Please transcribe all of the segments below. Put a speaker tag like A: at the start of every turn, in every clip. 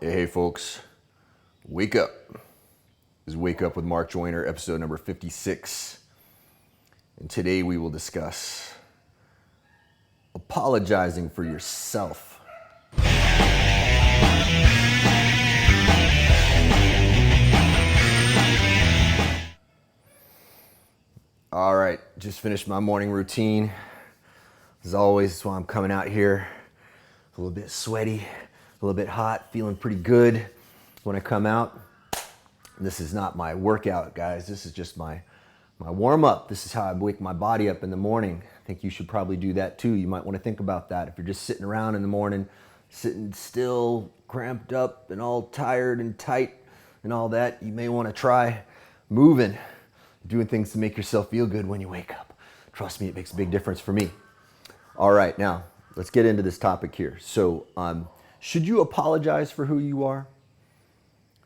A: Hey folks, wake up. This is Wake Up with Mark Joyner, episode number 56. And today we will discuss apologizing for yourself. All right, just finished my morning routine. As always, that's why I'm coming out here a little bit sweaty, a little bit hot, feeling pretty good when I come out. This is not my workout, guys. This is just my warm-up. This is how I wake my body up in the morning. I think you should probably do that too. You might want to think about that. If you're just sitting around in the morning, sitting still, cramped up and all tired and tight and all that, you may want to try moving, doing things to make yourself feel good when you wake up. Trust me, it makes a big difference for me. All right, now let's get into this topic here. So, should you apologize for who you are?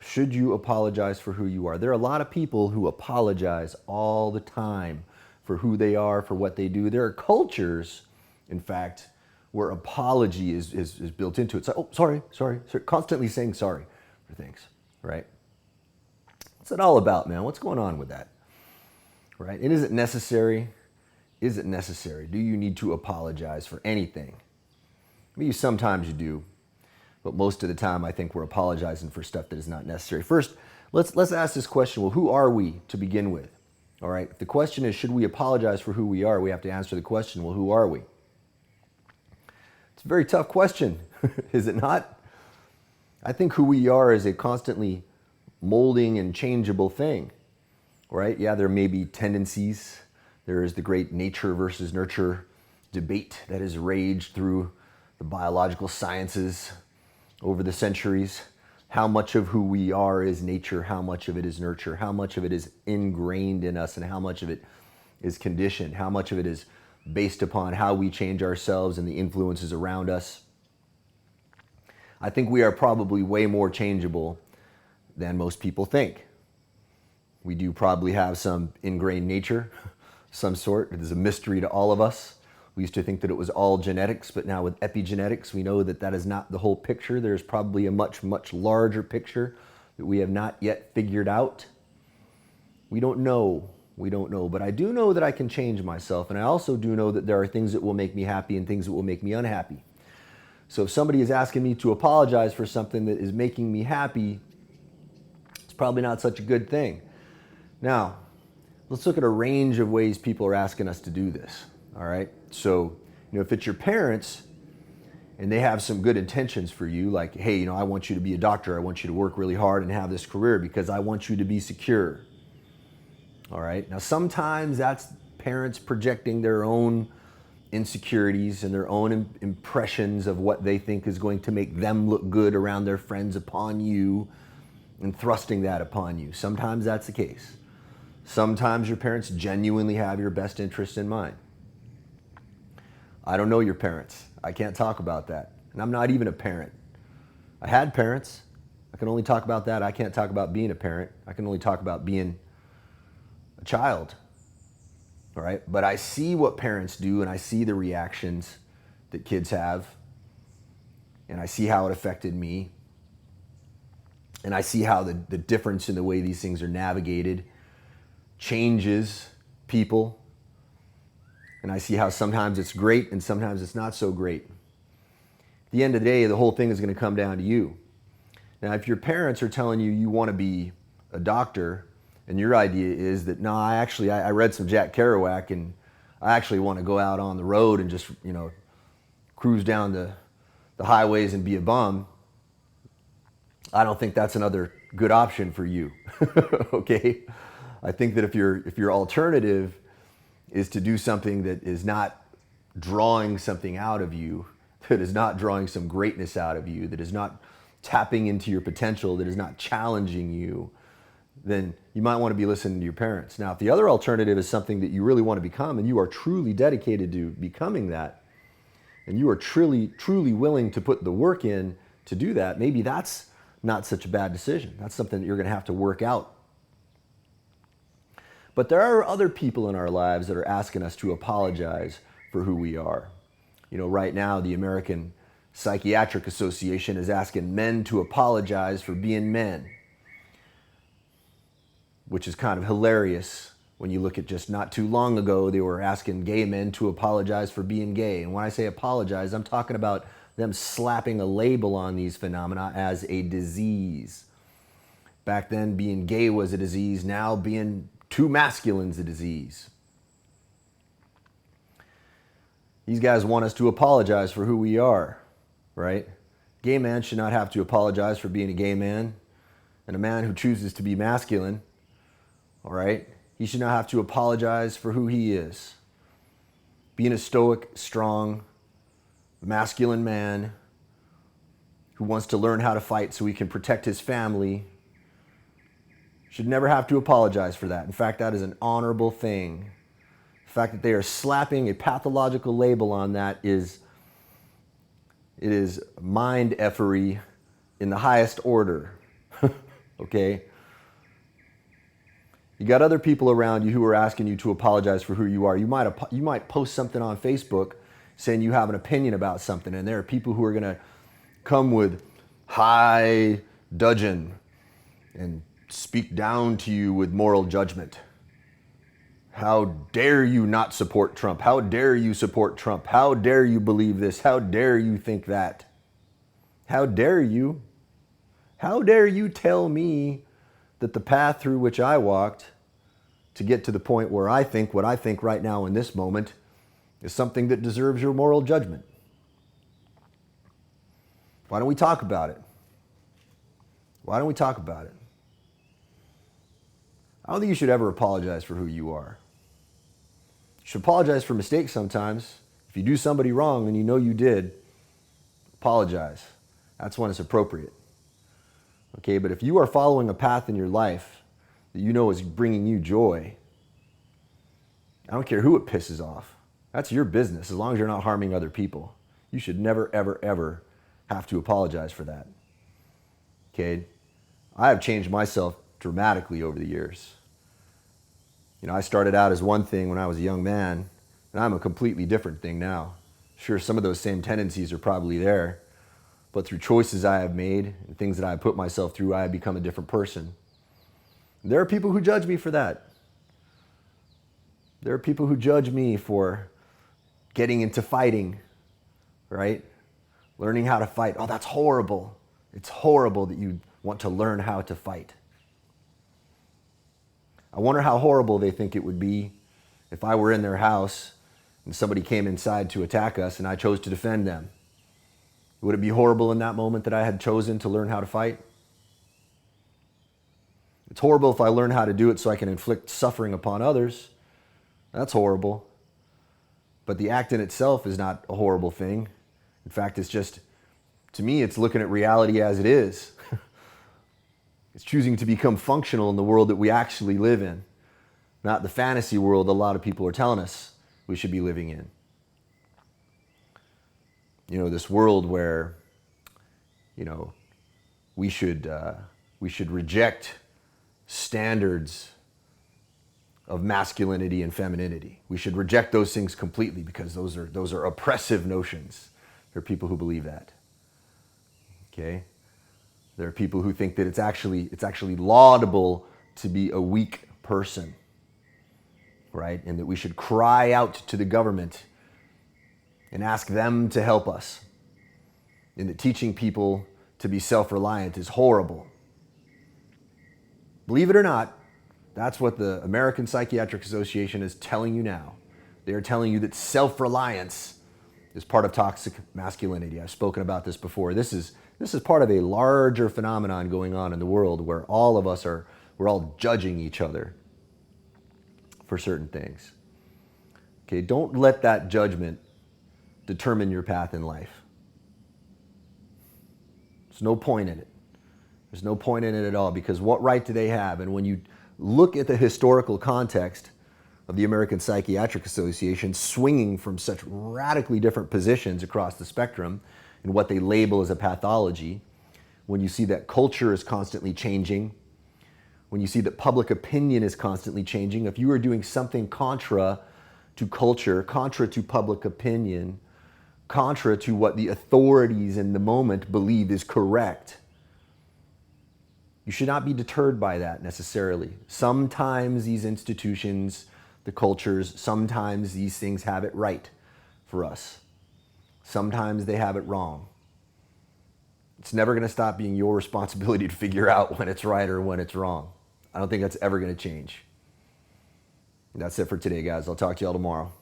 A: Should you apologize for who you are? There are a lot of people who apologize all the time for who they are, for what they do. There are cultures, in fact, where apology is built into it. So, sorry, constantly saying sorry for things, right? What's it all about, man? What's going on with that, right? And is it necessary? Is it necessary? Do you need to apologize for anything? Maybe sometimes you do. But most of the time, I think we're apologizing for stuff that is not necessary. First, let's ask this question. Well, who are we to begin with? All right. If the question is, should we apologize for who we are? We have to answer the question, well, who are we? It's a very tough question, is it not? I think who we are is a constantly molding and changeable thing, right? Yeah, there may be tendencies. There is the great nature versus nurture debate that has raged through the biological sciences over the centuries. How much of who we are is nature, how much of it is nurture, how much of it is ingrained in us, and how much of it is conditioned, how much of it is based upon how we change ourselves and the influences around us. I think we are probably way more changeable than most people think. We do probably have some ingrained nature, some sort. It is a mystery to all of us. We used to think that it was all genetics, but now with epigenetics, we know that that is not the whole picture. There's probably a much, much larger picture that we have not yet figured out. We don't know, but I do know that I can change myself, and I also do know that there are things that will make me happy and things that will make me unhappy. So if somebody is asking me to apologize for something that is making me happy, it's probably not such a good thing. Now, let's look at a range of ways people are asking us to do this. All right. So, if it's your parents and they have some good intentions for you, like, hey, I want you to be a doctor. I want you to work really hard and have this career because I want you to be secure. All right. Now, sometimes that's parents projecting their own insecurities and their own impressions of what they think is going to make them look good around their friends upon you and thrusting that upon you. Sometimes that's the case. Sometimes your parents genuinely have your best interest in mind. I don't know your parents. I can't talk about that. And I'm not even a parent. I had parents. I can only talk about that. I can't talk about being a parent. I can only talk about being a child. All right? But I see what parents do, and I see the reactions that kids have. And I see how it affected me. And I see how the difference in the way these things are navigated changes people. And I see how sometimes it's great and sometimes it's not so great. At the end of the day, the whole thing is going to come down to you. Now, if your parents are telling you you want to be a doctor and your idea is that, no, I read some Jack Kerouac and I actually want to go out on the road and just, cruise down the highways and be a bum, I don't think that's another good option for you. Okay? I think that if your alternative is to do something that is not drawing something out of you, that is not drawing some greatness out of you, that is not tapping into your potential, that is not challenging you, then you might want to be listening to your parents. Now, if the other alternative is something that you really want to become and you are truly dedicated to becoming that, and you are truly willing to put the work in to do that, maybe that's not such a bad decision. That's something that you're going to have to work out. But there are other people in our lives that are asking us to apologize for who we are. Right now, the American Psychiatric Association is asking men to apologize for being men, which is kind of hilarious when you look at just not too long ago, they were asking gay men to apologize for being gay. And when I say apologize, I'm talking about them slapping a label on these phenomena as a disease. Back then, being gay was a disease. Now, being too masculine is a disease. These guys want us to apologize for who we are, right? Gay man should not have to apologize for being a gay man. And a man who chooses to be masculine, all right, he should not have to apologize for who he is. Being a stoic, strong, masculine man who wants to learn how to fight so he can protect his family should never have to apologize for that. In fact, that is an honorable thing. The fact that they are slapping a pathological label on that is mind effery in the highest order. Okay? You got other people around you who are asking you to apologize for who you are. You might post something on Facebook saying you have an opinion about something, and there are people who are going to come with high dudgeon and speak down to you with moral judgment. How dare you not support Trump? How dare you support Trump? How dare you believe this? How dare you think that? How dare you? How dare you tell me that the path through which I walked to get to the point where I think what I think right now in this moment is something that deserves your moral judgment? Why don't we talk about it? Why don't we talk about it? I don't think you should ever apologize for who you are. You should apologize for mistakes sometimes. If you do somebody wrong and you know you did, apologize. That's when it's appropriate. Okay, but if you are following a path in your life that you know is bringing you joy, I don't care who it pisses off. That's your business, as long as you're not harming other people. You should never, ever, ever have to apologize for that. Okay? I have changed myself dramatically over the years. You know, I started out as one thing when I was a young man, and I'm a completely different thing now. Sure, some of those same tendencies are probably there, but through choices I have made and things that I have put myself through, I have become a different person. There are people who judge me for that. There are people who judge me for getting into fighting, right? Learning how to fight. Oh, that's horrible. It's horrible that you want to learn how to fight. I wonder how horrible they think it would be if I were in their house and somebody came inside to attack us and I chose to defend them. Would it be horrible in that moment that I had chosen to learn how to fight? It's horrible if I learn how to do it so I can inflict suffering upon others. That's horrible. But the act in itself is not a horrible thing. In fact, it's just, to me, it's looking at reality as it is. It's choosing to become functional in the world that we actually live in, not the fantasy world a lot of people are telling us we should be living in. You know, this world where, you know, we should reject standards of masculinity and femininity. We should reject those things completely because those are oppressive notions. There are people who believe that. Okay? There are people who think that it's actually laudable to be a weak person, right? And that we should cry out to the government and ask them to help us. And that teaching people to be self-reliant is horrible. Believe it or not, that's what the American Psychiatric Association is telling you now. They are telling you that self-reliance is part of toxic masculinity. I've spoken about this before. This is part of a larger phenomenon going on in the world where all of us we're all judging each other for certain things. Okay, don't let that judgment determine your path in life. There's no point in it. There's no point in it at all, because what right do they have? And when you look at the historical context of the American Psychiatric Association swinging from such radically different positions across the spectrum in what they label as a pathology, when you see that culture is constantly changing, when you see that public opinion is constantly changing, if you are doing something contra to culture, contra to public opinion, contra to what the authorities in the moment believe is correct. You should not be deterred by that necessarily. Sometimes these institutions, the cultures, sometimes these things have it right for us. Sometimes they have it wrong. It's never going to stop being your responsibility to figure out when it's right or when it's wrong. I don't think that's ever going to change. That's it for today, guys. I'll talk to y'all tomorrow.